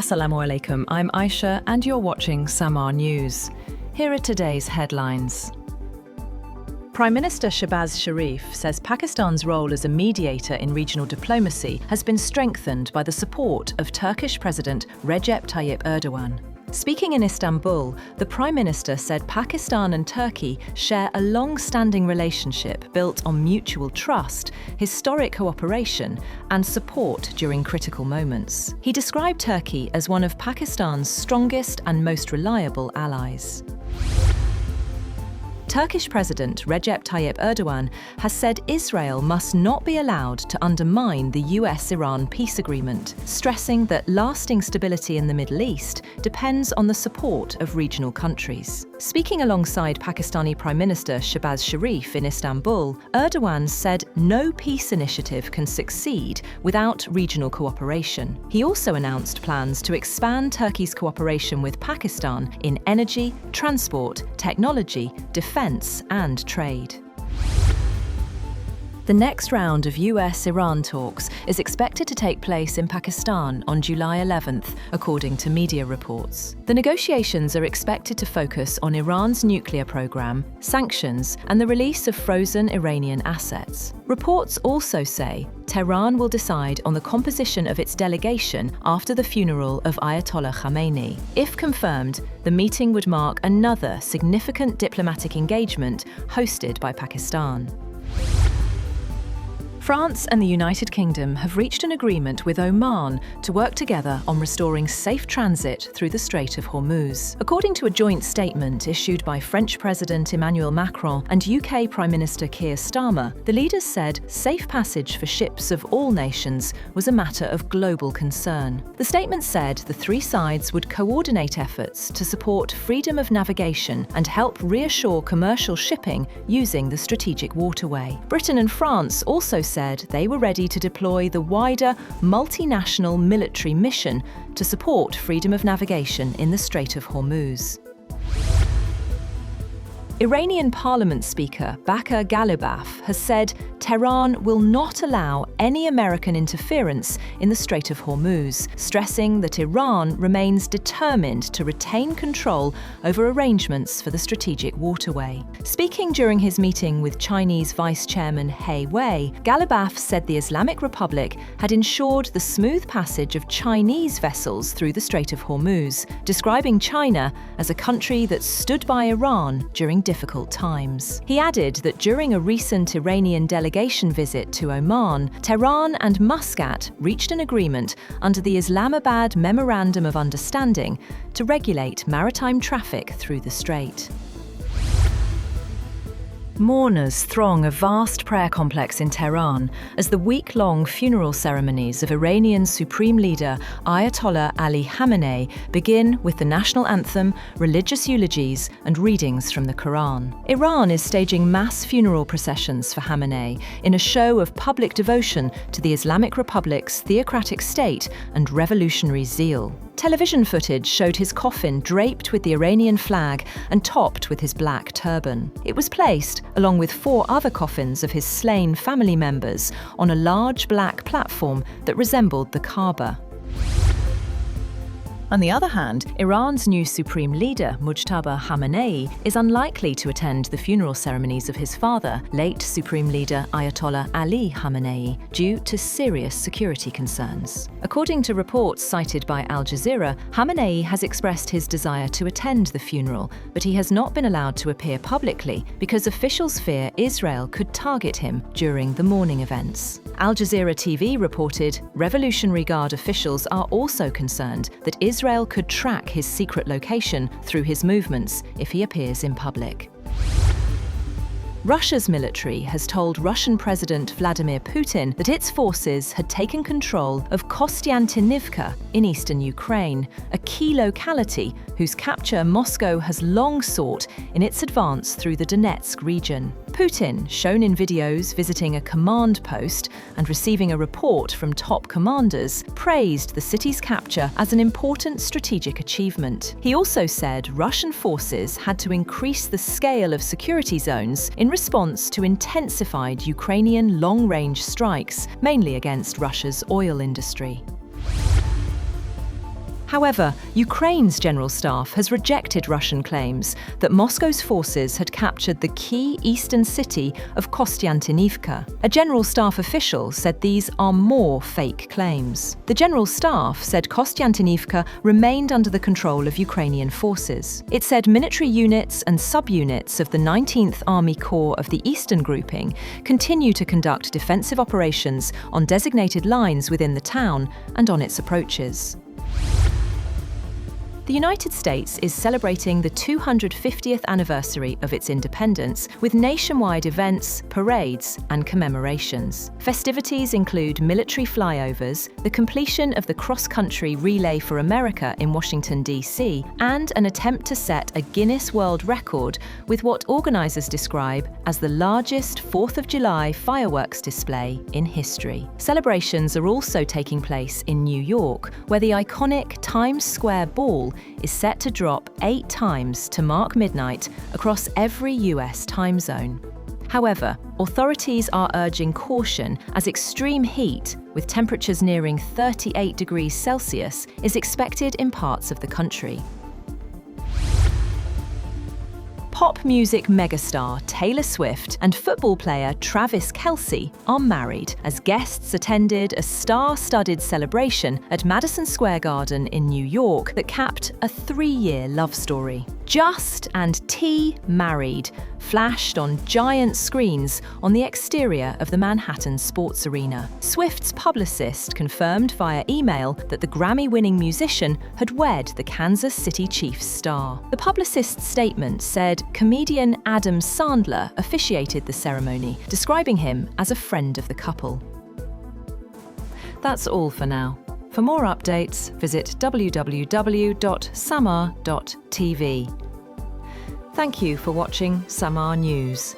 Assalamu alaikum, I'm Aisha and you're watching Samar News. Here are today's headlines. Prime Minister Shehbaz Sharif says Pakistan's role as a mediator in regional diplomacy has been strengthened by the support of Turkish President Recep Tayyip Erdogan. Speaking in Istanbul, the Prime Minister said Pakistan and Turkey share a long-standing relationship built on mutual trust, historic cooperation, and support during critical moments. He described Turkey as one of Pakistan's strongest and most reliable allies. Turkish President Recep Tayyip Erdogan has said Israel must not be allowed to undermine the U.S Iran peace agreement, stressing that lasting stability in the Middle East depends on the support of regional countries. Speaking alongside Pakistani Prime Minister Shehbaz Sharif in Istanbul, Erdogan said no peace initiative can succeed without regional cooperation. He also announced plans to expand Turkey's cooperation with Pakistan in energy, transport, technology, defense, and trade. The next round of U.S Iran talks is expected to take place in Pakistan on July 11th, according to media reports. The negotiations are expected to focus on Iran's nuclear program, sanctions, and the release of frozen Iranian assets. Reports also say Tehran will decide on the composition of its delegation after the funeral of Ayatollah Khamenei. If confirmed, the meeting would mark another significant diplomatic engagement hosted by Pakistan. France and the United Kingdom have reached an agreement with Oman to work together on restoring safe transit through the Strait of Hormuz. According to a joint statement issued by French President Emmanuel Macron and UK Prime Minister Keir Starmer, the leaders said safe passage for ships of all nations was a matter of global concern. The statement said the three sides would coordinate efforts to support freedom of navigation and help reassure commercial shipping using the strategic waterway. Britain and France also said they were ready to deploy the wider multinational military mission to support freedom of navigation in the Strait of Hormuz. Iranian Parliament Speaker Baker Ghalibaf has said Tehran will not allow any American interference in the Strait of Hormuz, stressing that Iran remains determined to retain control over arrangements for the strategic waterway. Speaking during his meeting with Chinese Vice Chairman He Wei, Ghalibaf said the Islamic Republic had ensured the smooth passage of Chinese vessels through the Strait of Hormuz, describing China as a country that stood by Iran during difficult times. He added that during a recent Iranian delegation visit to Oman, Tehran and Muscat reached an agreement under the Islamabad Memorandum of Understanding to regulate maritime traffic through the strait. Mourners throng a vast prayer complex in Tehran as the week-long funeral ceremonies of Iranian Supreme Leader Ayatollah Ali Khamenei begin with the national anthem, religious eulogies, and readings from the Quran. Iran is staging mass funeral processions for Khamenei in a show of public devotion to the Islamic Republic's theocratic state and revolutionary zeal. Television footage showed his coffin draped with the Iranian flag and topped with his black turban. It was placed, along with 4 other coffins of his slain family members, on a large black platform that resembled the Kaaba. On the other hand, Iran's new supreme leader, Mujtaba Khamenei, is unlikely to attend the funeral ceremonies of his father, late Supreme Leader Ayatollah Ali Khamenei, due to serious security concerns. According to reports cited by Al Jazeera, Khamenei has expressed his desire to attend the funeral, but he has not been allowed to appear publicly because officials fear Israel could target him during the mourning events. Al Jazeera TV reported Revolutionary Guard officials are also concerned that Israel could track his secret location through his movements if he appears in public. Russia's military has told Russian President Vladimir Putin that its forces had taken control of Kostiantynivka in eastern Ukraine, a key locality whose capture Moscow has long sought in its advance through the Donetsk region. Putin, shown in videos visiting a command post and receiving a report from top commanders, praised the city's capture as an important strategic achievement. He also said Russian forces had to increase the scale of security zones in response to intensified Ukrainian long-range strikes, mainly against Russia's oil industry. However, Ukraine's general staff has rejected Russian claims that Moscow's forces had captured the key eastern city of Kostiantynivka. A general staff official said these are more fake claims. The general staff said Kostiantynivka remained under the control of Ukrainian forces. It said military units and subunits of the 19th Army Corps of the Eastern Grouping continue to conduct defensive operations on designated lines within the town and on its approaches. The United States is celebrating the 250th anniversary of its independence with nationwide events, parades, and commemorations. Festivities include military flyovers, the completion of the cross-country Relay for America in Washington, D.C., and an attempt to set a Guinness World Record with what organizers describe as the largest 4th of July fireworks display in history. Celebrations are also taking place in New York, where the iconic Times Square Ball is set to drop 8 times to mark midnight across every US time zone. However, authorities are urging caution as extreme heat, with temperatures nearing 38 degrees Celsius, is expected in parts of the country. Pop music megastar Taylor Swift and football player Travis Kelce are married as guests attended a star-studded celebration at Madison Square Garden in New York that capped a 3-year love story. Just and T married flashed on giant screens on the exterior of the Manhattan Sports Arena. Swift's publicist confirmed via email that the Grammy-winning musician had wed the Kansas City Chiefs star. The publicist's statement said comedian Adam Sandler officiated the ceremony, describing him as a friend of the couple. That's all for now. For more updates, visit www.samar.tv. Thank you for watching Samar News.